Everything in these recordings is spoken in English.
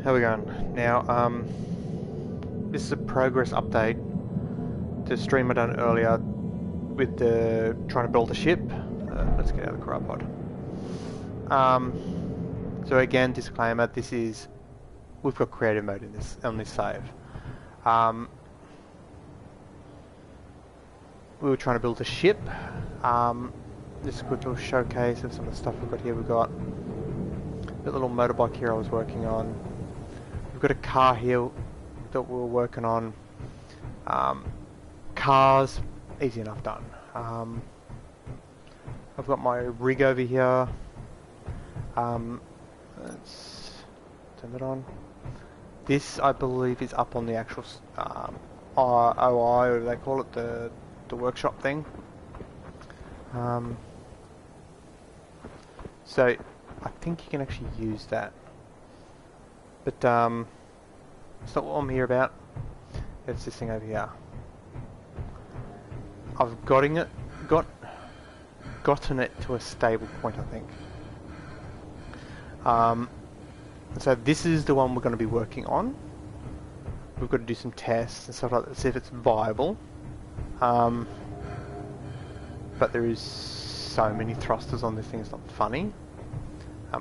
How we going? Now, this is a progress update to a stream I done earlier with the trying to build a ship. Let's get out of the cryopod. So again, disclaimer: we've got creative mode in this on this save. We were trying to build a ship. This is a quick little showcase of some of the stuff we've got here. We've got a little motorbike here I was working on. We've got a car here that we were working on. Cars, easy enough done. I've got my rig over here. Let's turn it on. This, I believe, is up on the actual OI, or they call it the workshop thing. So I think you can actually use that, but it's not what I'm here about. It's this thing over here. I've gotten it to a stable point, I think. So this is the one we're going to be working on. We've got to do some tests and stuff like that to see if it's viable. But there is so many thrusters on this thing, it's not funny.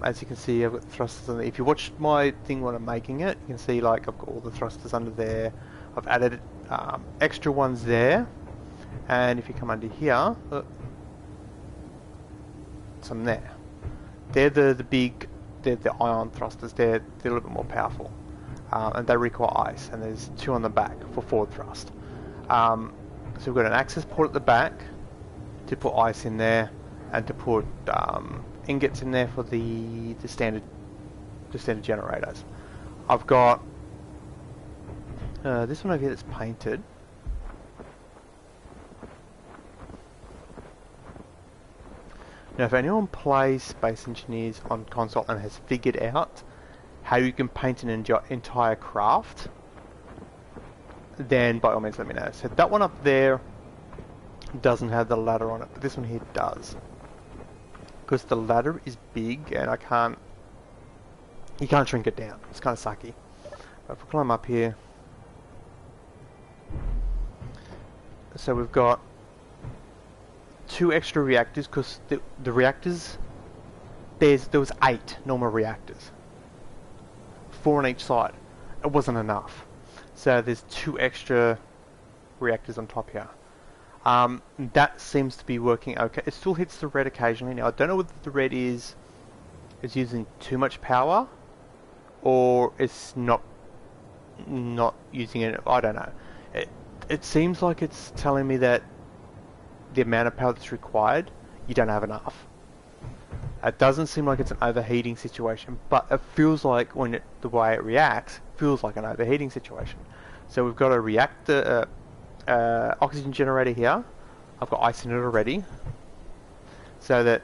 As you can see, I've got thrusters on there. If you watch my thing when I'm making it, you can see like I've got all the thrusters under there. I've added extra ones there, and if you come under here, some there. They're the big, they're the ion thrusters. They're a little bit more powerful, and they require ice. And there's two on the back for forward thrust. So we've got an access port at the back to put ice in there, and to put ingots in there for the standard generators. I've got this one over here that's painted. Now, if anyone plays Space Engineers on console and has figured out how you can paint an entire craft, then by all means let me know. So that one up there doesn't have the ladder on it, but this one here does. Because the ladder is big and you can't shrink it down. It's kind of sucky. But if we climb up here, so we've got 2 extra reactors, because the reactors, there was 8 normal reactors, 4 on each side. It wasn't enough, so there's 2 extra reactors on top here. That seems to be working okay. It still hits the red occasionally. Now I don't know whether the red is using too much power, or it's not using it. I don't know. It seems like it's telling me that the amount of power that's required, you don't have enough. It doesn't seem like it's an overheating situation, but it feels like the way it reacts feels like an overheating situation. So we've got a reactor. Oxygen generator here. I've got ice in it already, so that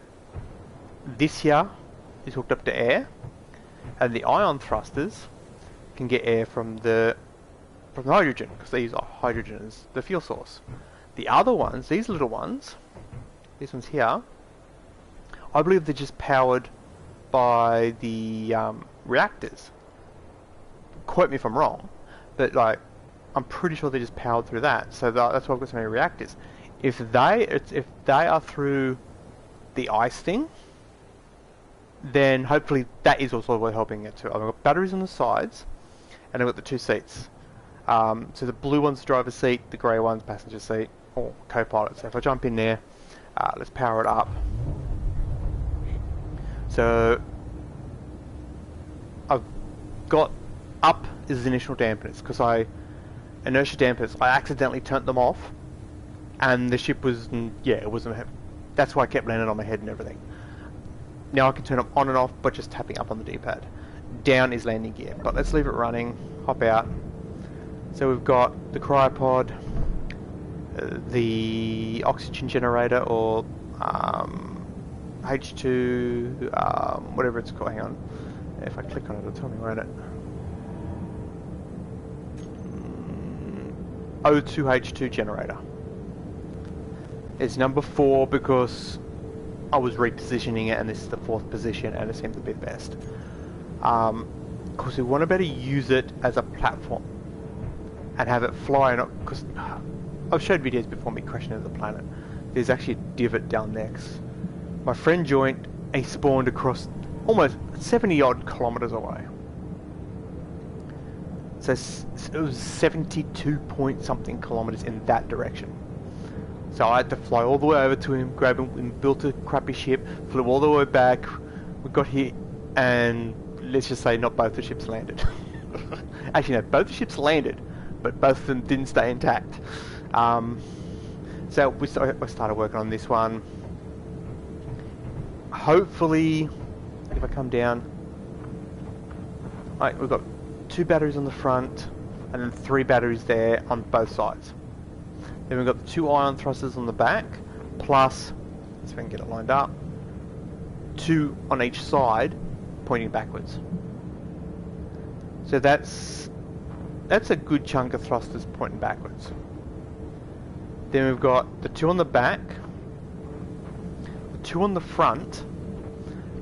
this here is hooked up to air, and the ion thrusters can get air from the hydrogen, because they use hydrogen as the fuel source. The other ones, these little ones, these ones here, I believe they're just powered by the reactors. Quote me if I'm wrong, but like, I'm pretty sure they just powered through that, so that's why I've got so many reactors. If they are through the ice thing, then hopefully that is also helping it too. I've got batteries on the sides, and I've got the 2 seats. So the blue one's the driver's seat, the grey one's passenger seat, or co-pilot. So if I jump in there, let's power it up. So I've got up is the initial dampeners, because inertia dampers, I accidentally turned them off, and the ship was, it wasn't, that's why I kept landing on my head and everything. Now I can turn them on and off by just tapping up on the D-pad. Down is landing gear, but let's leave it running, hop out. So we've got the cryopod, the oxygen generator, or H2, whatever it's called, hang on. If I click on it, it'll tell me, won't it? O2H2 generator. It's number 4 because I was repositioning it, and this is the 4th position, and it seemed to be the best. because we want to better use it as a platform and have it fly. Because I've showed videos before me crashing into the planet. There's actually a divot down there. 'Cause my friend joined, he spawned across almost 70 odd kilometers away. So it was 72 point something kilometers in that direction. So I had to fly all the way over to him, grab him, and built a crappy ship, flew all the way back. We got here, and let's just say not both the ships landed. Actually, no, both the ships landed, but both of them didn't stay intact. So we started working on this one. Hopefully, if I come down, right, we've got 2 batteries on the front, and then 3 batteries there on both sides. Then we've got the 2 ion thrusters on the back, plus, let's see if I can get it lined up, 2 on each side, pointing backwards. So that's a good chunk of thrusters pointing backwards. Then we've got the 2 on the back, the 2 on the front,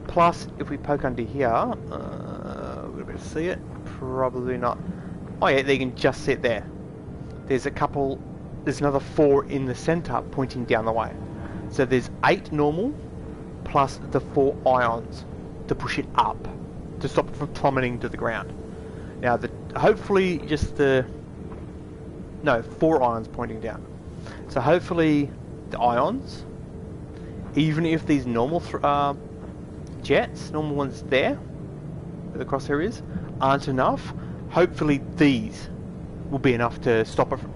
plus if we poke under here, we're going to be able to see it, probably not. Oh yeah, they can just sit there. There's another 4 in the center pointing down the way. So there's 8 normal, plus the 4 ions to push it up, to stop it from plummeting to the ground. Now, hopefully just 4 ions pointing down. So hopefully the ions, even if these normal jets, normal ones there, where the crosshair is, aren't enough, hopefully these will be enough to stop it from,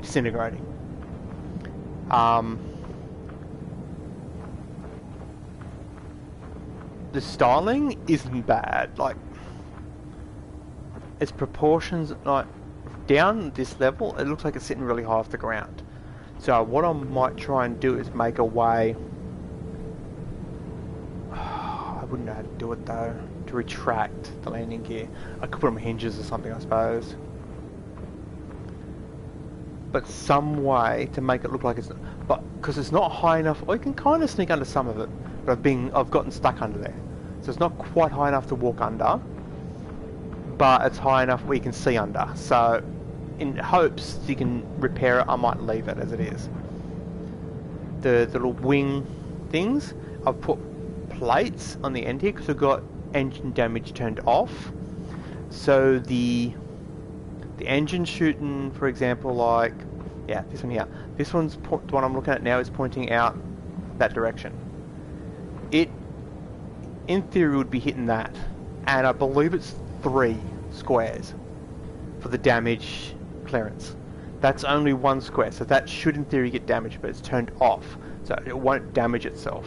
disintegrating. The styling isn't bad. Like, its proportions, like down this level, it looks like it's sitting really high off the ground. So what I might try and do is make a way. I wouldn't know how to do it though. To retract the landing gear, I could put them hinges or something, I suppose. But some way to make it look like it's, but because it's not high enough, or you can kind of sneak under some of it. But I've gotten stuck under there, so it's not quite high enough to walk under, but it's high enough where you can see under. So, in hopes you can repair it, I might leave it as it is. The little wing things, I've put plates on the end here because we've got engine damage turned off. So the engine shooting, for example, like, yeah, this one here. This one's the one I'm looking at now is pointing out that direction. It, in theory, would be hitting that, and I believe it's 3 squares for the damage clearance. That's only 1 square, so that should, in theory, get damaged, but it's turned off, so it won't damage itself.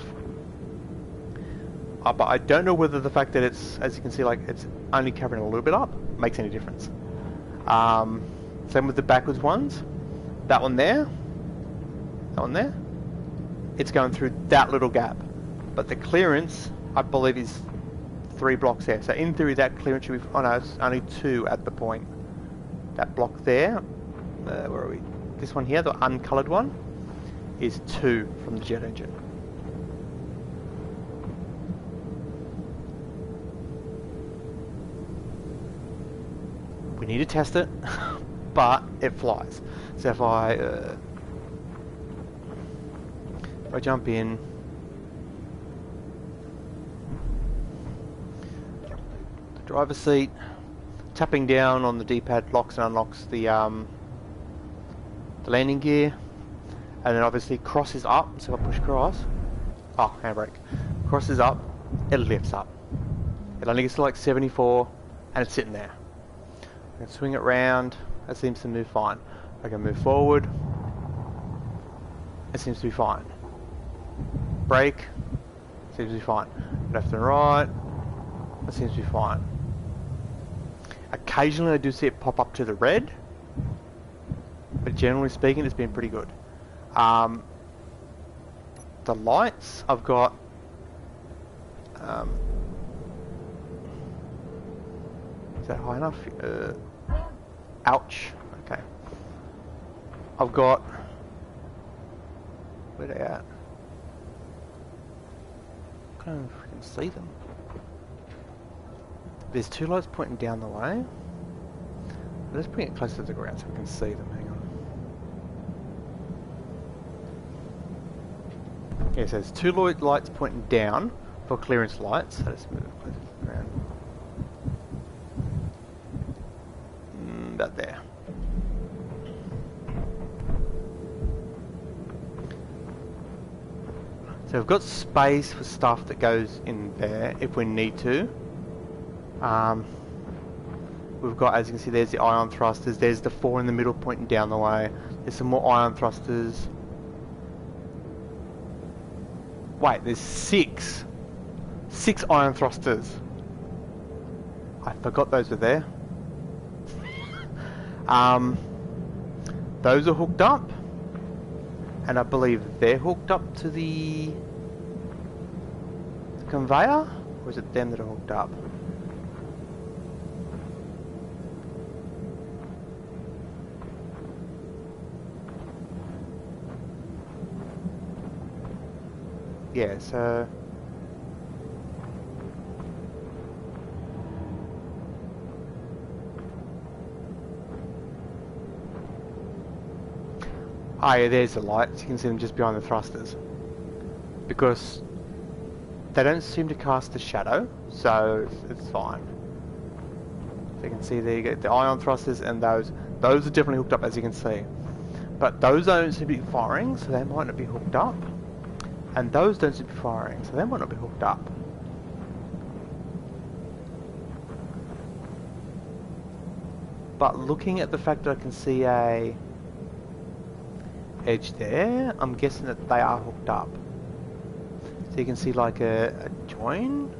But I don't know whether the fact that it's, as you can see, like it's only covering a little bit up, makes any difference. Same with the backwards ones. That one there. That one there. It's going through that little gap. But the clearance, I believe, is 3 blocks there. So in theory, that clearance should be... Oh no, it's only 2 at the point. That block there. Where are we? This one here, the uncoloured one, is 2 from the jet engine. We need to test it, but it flies. So if I jump in, the driver's seat, tapping down on the D-pad locks and unlocks the landing gear, and then obviously crosses up. So if I push cross, handbrake, crosses up, it lifts up. It only gets to like 74, and it's sitting there. I can swing it round, it seems to move fine. I can move forward, it seems to be fine. Brake, seems to be fine. Left and right, it seems to be fine. Occasionally I do see it pop up to the red, but generally speaking it's been pretty good. The lights, I've got is that high enough? Ouch. Okay. I've got... Where are they at? I don't know if I can see them. There's two lights pointing down the way. Let's bring it closer to the ground so we can see them. Hang on. Yeah, so there's two lights pointing down for clearance lights. So let's move it closer to the ground. About there. So we've got space for stuff that goes in there if we need to. We've got, as you can see, there's the ion thrusters. There's the four in the middle pointing down the way. There's some more ion thrusters. Wait, there's six. 6 ion thrusters. I forgot those were there. Those are hooked up. And I believe they're hooked up to the conveyor? Or is it them that are hooked up? Yeah, so... Ah, yeah, there's the lights. You can see them just behind the thrusters. Because they don't seem to cast a shadow, so it's fine. So you can see there you get the ion thrusters and those. Those are definitely hooked up, as you can see. But those don't seem to be firing, so they might not be hooked up. And those don't seem to be firing, so they might not be hooked up. But looking at the fact that I can see a edge there, I'm guessing that they are hooked up. So you can see like a join.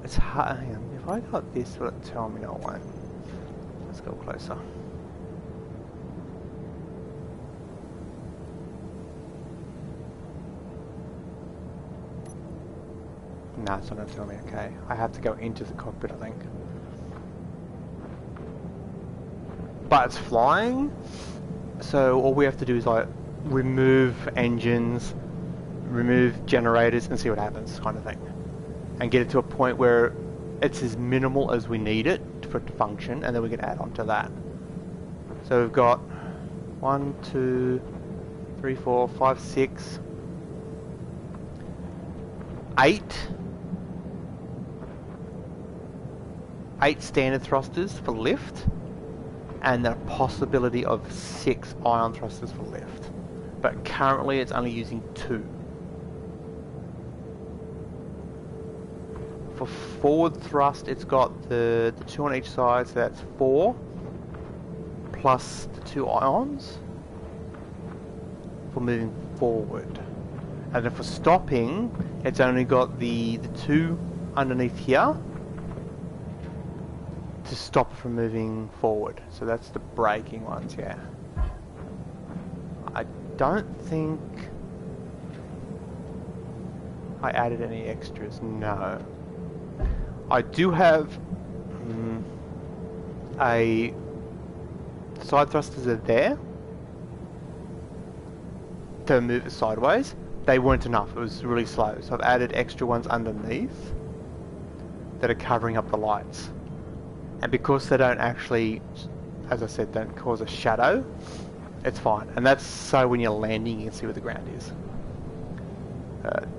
It's hard. Hang on. If I got this, will it tell me? No, it won't. Let's go closer. No, it's not going to tell me. Okay, I have to go into the cockpit, I think. But it's flying, so all we have to do is like remove engines, remove generators, and see what happens, kind of thing, and get it to a point where it's as minimal as we need it for it to function, and then we can add on to that. So we've got 1, 2, 3, 4, 5, 6, 8 standard thrusters for lift, and the possibility of 6 ion thrusters for lift. But currently it's only using 2. For forward thrust, it's got the 2 on each side, so that's 4, plus the 2 ions for moving forward. And then for stopping, it's only got the 2 underneath here to stop from moving forward. So that's the braking ones, yeah. I don't think I added any extras, no. I do have a side thrusters are there to move it sideways. They weren't enough, it was really slow. So I've added extra ones underneath that are covering up the lights. And because they don't actually, as I said, don't cause a shadow, it's fine. And that's so when you're landing you can see where the ground is.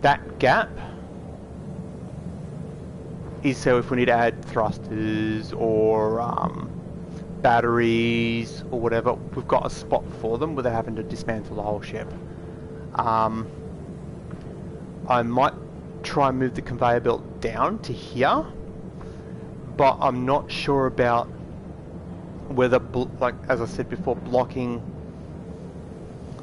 That gap is so if we need to add thrusters or batteries or whatever, we've got a spot for them without having to dismantle the whole ship. I might try and move the conveyor belt down to here, but I'm not sure about whether, like as I said before, blocking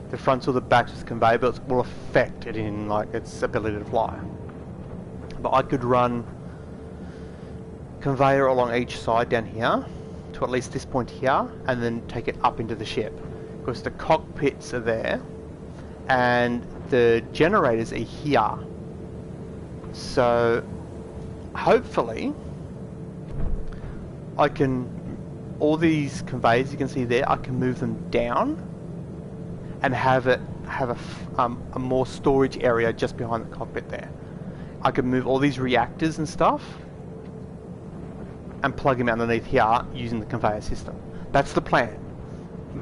the fronts or the backs with conveyor belts will affect it in like its ability to fly. But I could run conveyor along each side down here to at least this point here, and then take it up into the ship, because the cockpits are there and the generators are here. So hopefully I can, all these conveyors you can see there, I can move them down and have a more storage area just behind the cockpit there. I can move all these reactors and stuff and plug them underneath here using the conveyor system. That's the plan.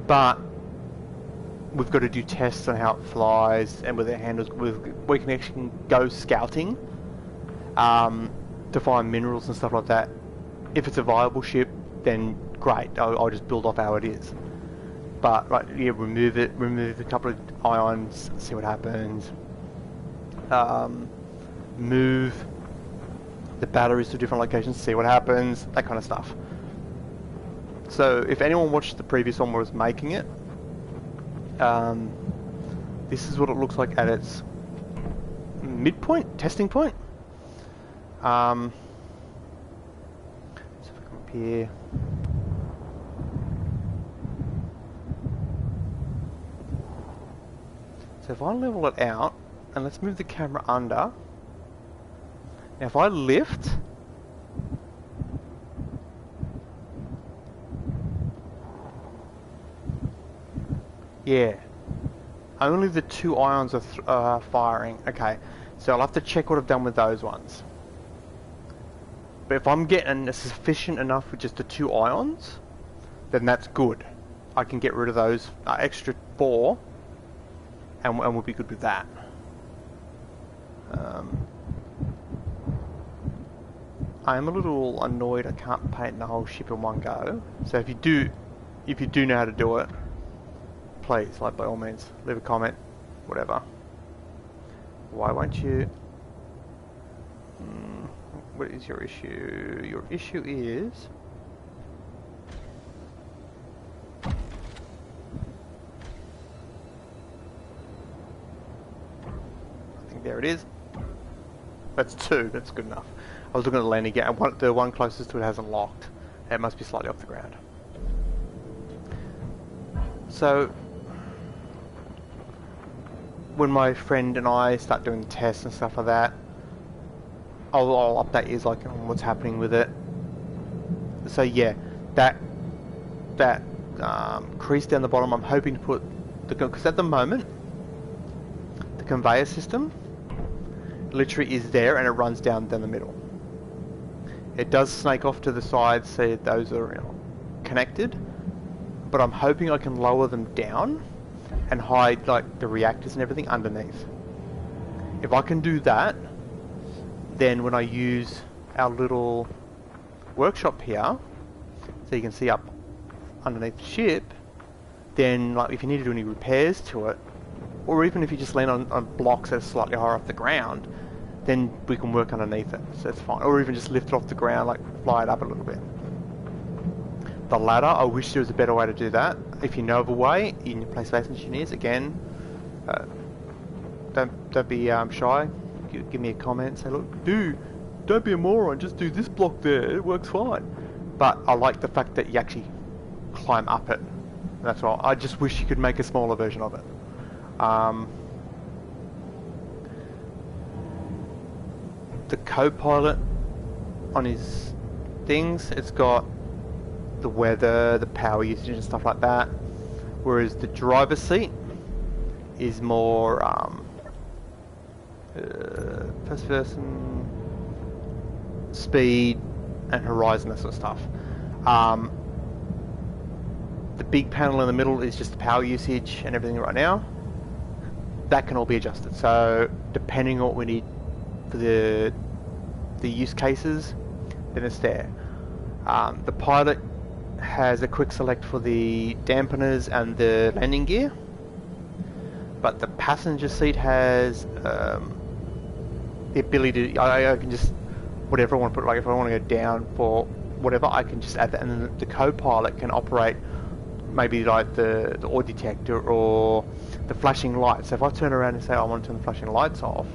But we've got to do tests on how it flies and with it handles. We can actually go scouting to find minerals and stuff like that. If it's a viable ship, then great. I'll just build off how it is. But like, yeah, remove a couple of ions, see what happens. Move the batteries to different locations, see what happens, that kind of stuff. So if anyone watched the previous one where I was making it, this is what it looks like at its midpoint, testing point. So if I come up here, so if I level it out, and let's move the camera under. Now if I lift, yeah, only the 2 ions are firing. Okay, so I'll have to check what I've done with those ones. But if I'm getting sufficient enough with just the 2 ions, then that's good. I can get rid of those extra 4, and we'll be good with that. I am a little annoyed I can't paint the whole ship in one go. So if you do know how to do it, please, like, by all means, leave a comment, whatever. Why won't you? What is your issue? Your issue is I think there it is. That's 2. That's good enough. I was looking at the landing gear, and the one closest to it hasn't locked. It must be slightly off the ground. So when my friend and I start doing tests and stuff like that, I'll update you like on what's happening with it. So yeah, that crease down the bottom, I'm hoping to put because at the moment the conveyor system literally is there and it runs down the middle. It does snake off to the sides, so those are connected, but I'm hoping I can lower them down and hide like the reactors and everything underneath. If I can do that, then when I use our little workshop here, so you can see up underneath the ship, then like if you need to do any repairs to it, or even if you just land on blocks that are slightly higher off the ground, then we can work underneath it, so that's fine. Or even just lift it off the ground, like fly it up a little bit. The ladder, I wish there was a better way to do that. If you know of a way, in your Play Space Engineers, again, don't be shy. Give me a comment, say, look, dude, don't be a moron, just do this block there, it works fine. But I like the fact that you actually climb up it. That's all. I just wish you could make a smaller version of it. The co-pilot on his things, it's got the weather, the power usage and stuff like that, whereas the driver's seat is more first person, speed and horizon, that sort of stuff. The big panel in the middle is just the power usage and everything right now. That can all be adjusted, so depending on what we need for the use cases, then it's there. The pilot has a quick select for the dampeners and the landing gear, but the passenger seat has the ability to, I can just, whatever I want to put, like if I want to go down for whatever, I can just add that, and then the co-pilot can operate maybe like the oil detector or the flashing lights. So if I turn around and say I want to turn the flashing lights off,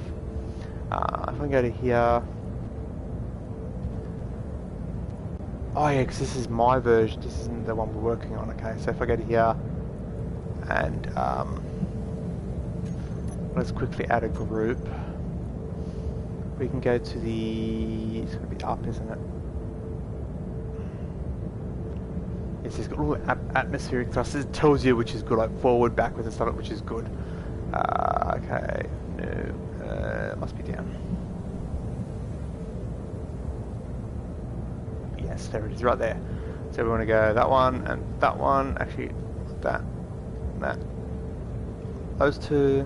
if I go to here, oh yeah, because this is my version, this isn't the one we're working on. Okay, so if I go to here and let's quickly add a group, we can go to the, it's going to be up, isn't it? It's got all atmospheric thrusters. It tells you which is good, like forward, backwards and stuff, which is good. Okay, no, it must be down. Yes, there it is, right there. So we want to go that one and that one. Actually, that, that. Those two.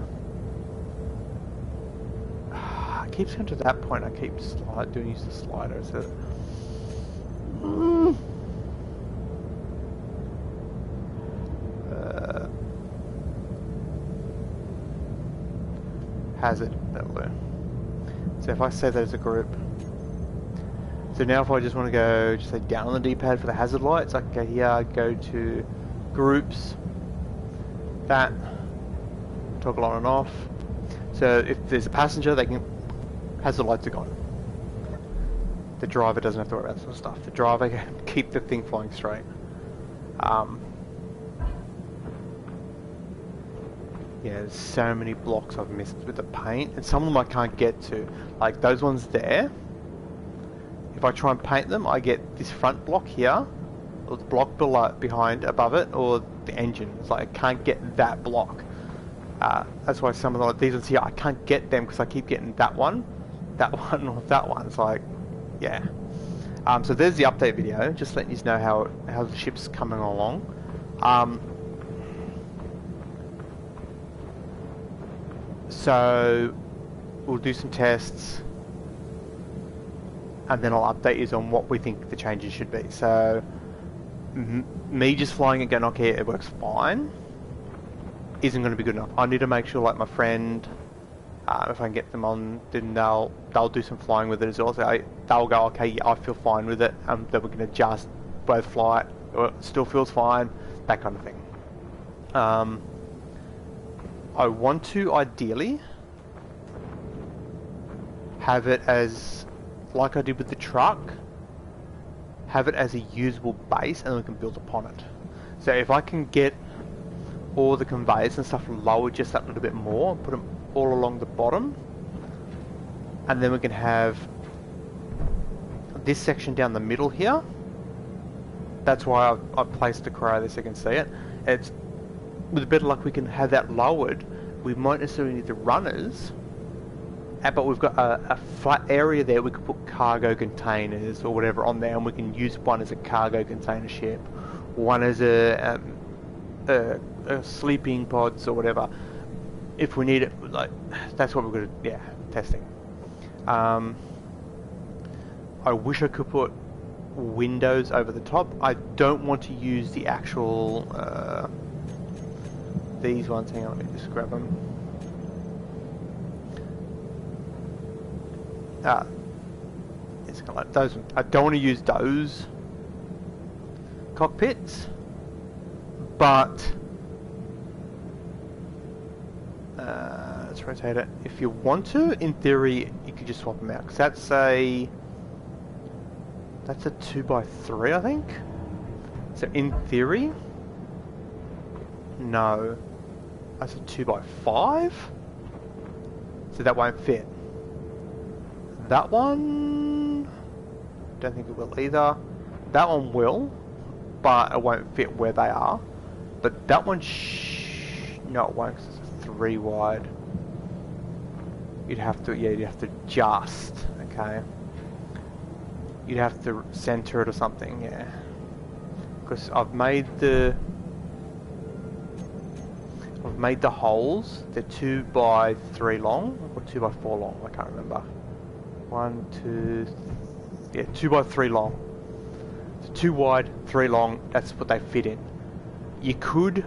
I keep going to that point. I keep use the slider. So. Hazard. That'll do. So if I say there's a group. So now if I just want to go, just say down on the D-pad for the hazard lights, I can go here, go to groups, that, toggle on and off. So if there's a passenger, they can, hazard lights are gone. The driver doesn't have to worry about that sort of stuff. The driver can keep the thing flying straight. Yeah, there's so many blocks I've missed with the paint, and some of them I can't get to. Like those ones there. If I try and paint them, I get this front block here, or the block behind, above it, or the engine. It's like I can't get that block. That's why some of these ones here, I can't get them because I keep getting that one, or that one. It's like, yeah. So there's the update video, just letting you know how the ship's coming along. So we'll do some tests. And then I'll update you on what we think the changes should be. So, me just flying and going, okay, it works fine, isn't going to be good enough. I need to make sure, like my friend, if I can get them on, then they'll do some flying with it as well. So they'll go, okay, yeah, I feel fine with it, and then we can adjust both flight, or it still feels fine, that kind of thing. I want to ideally have it as, like I did with the truck, have it as a usable base and then we can build upon it. So if I can get all the conveyors and stuff lowered just that little bit more, put them all along the bottom, and then we can have this section down the middle here. That's why I've placed the cryo there so you can see it. It's, with a bit of luck we can have that lowered. We might necessarily need the runners, but we've got a flat area there. We could put cargo containers or whatever on there, and we can use one as a cargo container ship, one as a sleeping pods or whatever, if we need it. Like that's what we're going to, yeah, testing. I wish I could put windows over the top. I don't want to use the actual these ones. Hang on, let me just grab them. It's kind of like those. I don't want to use those cockpits, but let's rotate it. If you want to, in theory, you could just swap them out, because that's a 2x3, I think. So in theory, no, that's a 2x5. So that won't fit. That one, don't think it will either. That one will, but it won't fit where they are. But that one, no, it won't, because it's a 3 wide. You'd have to, yeah, you'd have to adjust, okay. You'd have to center it or something, yeah. Because I've made the holes. They're 2x3 long or 2x4 long. I can't remember. 1, 2, yeah, 2x3 long. So 2 wide, 3 long. That's what they fit in. You could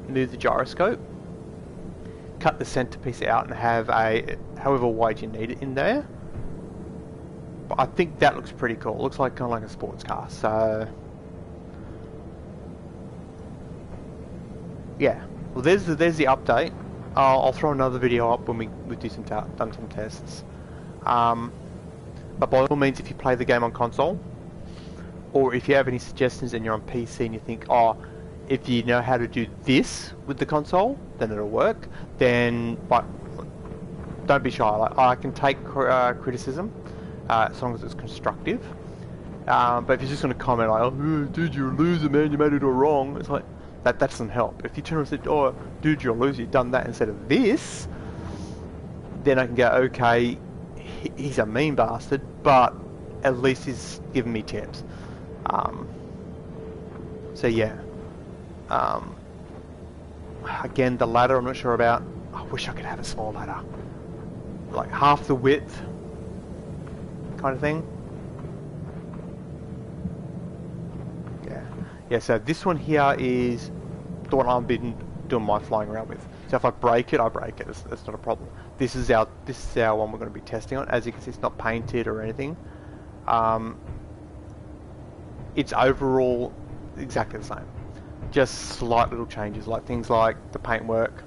move the gyroscope, cut the centerpiece out, and have a however wide you need it in there. But I think that looks pretty cool. It looks like kind of like a sports car. So yeah. Well, there's the update. I'll throw another video up when we do some done some tests. But by all means, if you play the game on console, or if you have any suggestions and you're on PC and you think, oh, if you know how to do this with the console, then it'll work. Then, but don't be shy. Like, I can take criticism as long as it's constructive. But if you're just going to comment like, oh, dude, you're a loser, man, you made it all wrong, it's like, that doesn't help. If you turn around and say, oh, dude, you're a loser, you've done that instead of this, then I can go, okay, he's a mean bastard, but at least he's giving me tips. Um, so yeah. Again, the ladder I'm not sure about. I wish I could have a small ladder. Like half the width kind of thing. Yeah, so this one here is the one I've been doing my flying around with. So if I break it, I break it. That's not a problem. This is our one we're going to be testing on. As you can see, it's not painted or anything. It's overall exactly the same. Just slight little changes, like things like the paintwork.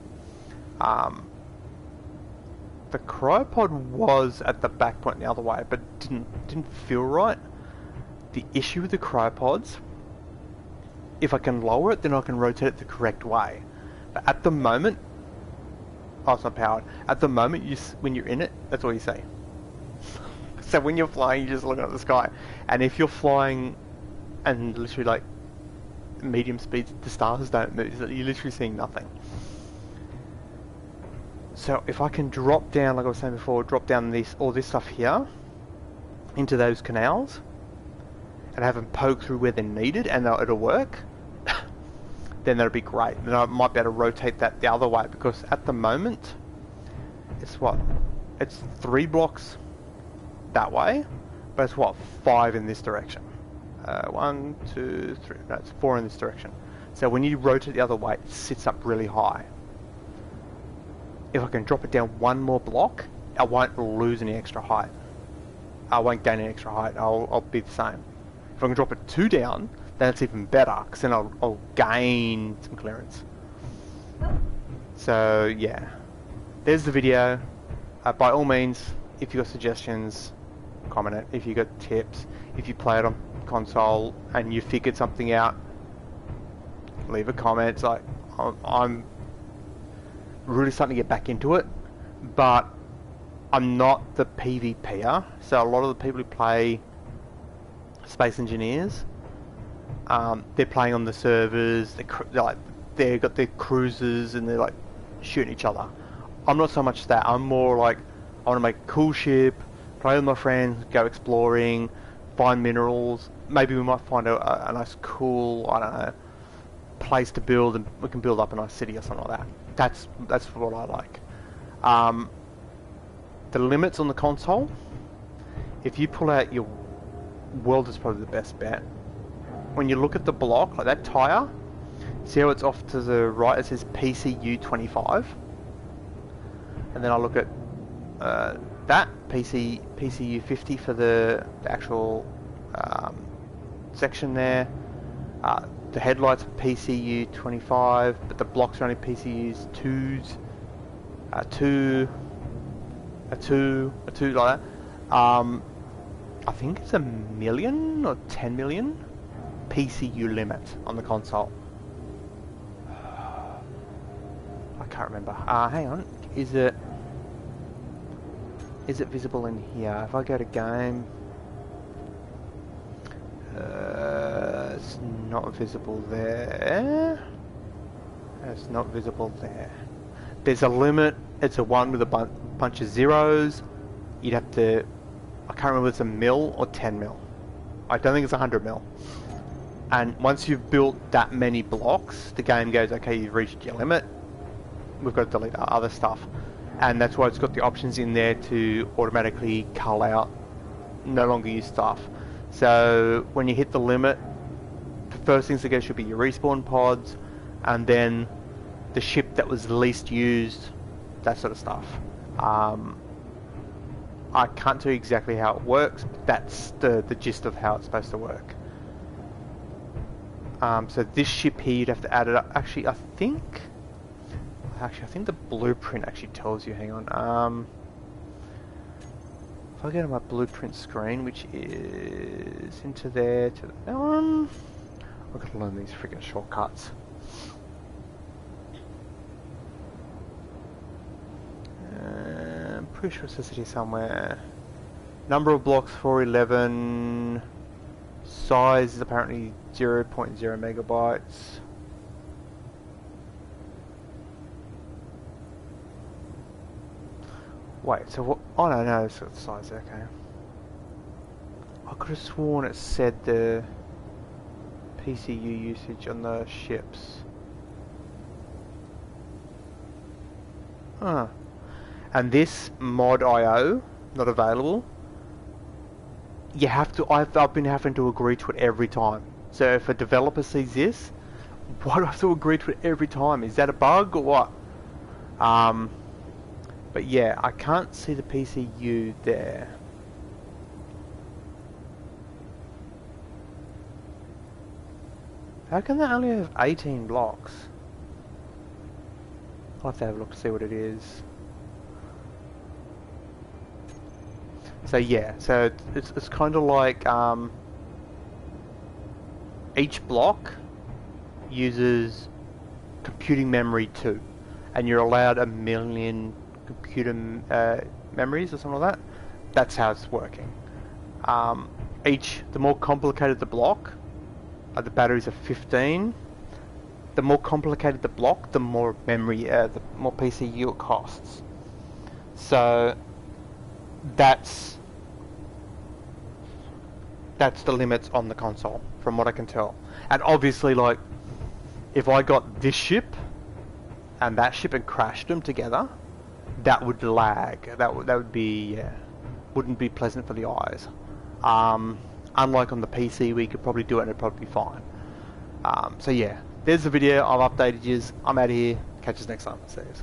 The cryopod was at the back point the other way, but didn't feel right. The issue with the cryopods, if I can lower it, then I can rotate it the correct way. But at the moment, oh, it's not powered. At the moment, when you're in it, that's all you see. So when you're flying, you're just looking at the sky. And if you're flying and literally like medium speeds, the stars don't move. So you're literally seeing nothing. So if I can drop down, like I was saying before, drop down all this stuff here into those canals and have them poke through where they're needed, and it'll work, then that'll be great. Then I might be able to rotate that the other way, because at the moment it's what? It's 3 blocks that way, but it's what? 5 in this direction. 1, 2, 3. No, it's 4 in this direction. So when you rotate the other way, it sits up really high. If I can drop it down 1 more block, I won't lose any extra height. I won't gain any extra height. I'll be the same. If I can drop it 2 down, then it's even better, because then I'll gain some clearance. So yeah, there's the video. By all means, if you've got suggestions, comment it. If you've got tips, if you play it on console and you figured something out, leave a comment. It's like, I'm really starting to get back into it, but I'm not the PvPer. So a lot of the people who play Space Engineers, they're playing on the servers. They've got their cruisers and they're like shooting each other. I'm not so much that. I'm more like, I want to make a cool ship, play with my friends, go exploring, find minerals. Maybe we might find a nice cool, I don't know, place to build, and we can build up a nice city or something like that. That's what I like. The limits on the console, if you pull out your world, is probably the best bet. When you look at the block, like that tire, see how it's off to the right, it says PCU 25, and then I look at that PCU 50 for the actual section there. The headlights are PCU 25, but the blocks are only PCUs 2s, a 2 like that. I think it's 1 million or 10 million PCU limit on the console. I can't remember. Hang on. Is it visible in here? If I go to game, it's not visible there. It's not visible there. There's a limit. It's a 1 with a bunch of zeros. You'd have to, I can't remember if it's 1 mil or 10 mil. I don't think it's 100 mil. And once you've built that many blocks, the game goes, okay, you've reached your limit. We've got to delete our other stuff. And that's why it's got the options in there to automatically cull out, no longer use stuff. So when you hit the limit, the first things to go should be your respawn pods, and then the ship that was least used, that sort of stuff. I can't tell you exactly how it works, but that's the gist of how it's supposed to work. So this ship here, you'd have to add it up. Actually, I think the blueprint actually tells you. Hang on. If I go to my blueprint screen, which is into there, to that one, I've got to learn these freaking shortcuts. I'm pretty sure it says it here somewhere. Number of blocks 411. Size is apparently 0.0 megabytes. Wait, so what? Oh no, it's got the size, okay. I could have sworn it said the PCU usage on the ships. Huh. And this mod IO, not available. You have to, I've been having to agree to it every time. So if a developer sees this, why do I have to agree to it every time? Is that a bug or what? But yeah, I can't see the PCU there. How can they only have 18 blocks? I'll have to have a look to see what it is. So yeah, so it's kind of like each block uses computing memory too, and you're allowed 1 million computer memories or something like that. That's how it's working. The more complicated the block, the batteries are 15. The more complicated the block, the more memory, the more PCU it costs. So that's the limits on the console, from what I can tell. And obviously, like, if I got this ship and that ship and crashed them together, that would lag. That would be, yeah, wouldn't be pleasant for the eyes. Unlike on the PC, we could probably do it and it'd probably be fine. So yeah, there's the video. I've updated yous. I'm out of here. Catch us next time. See yous.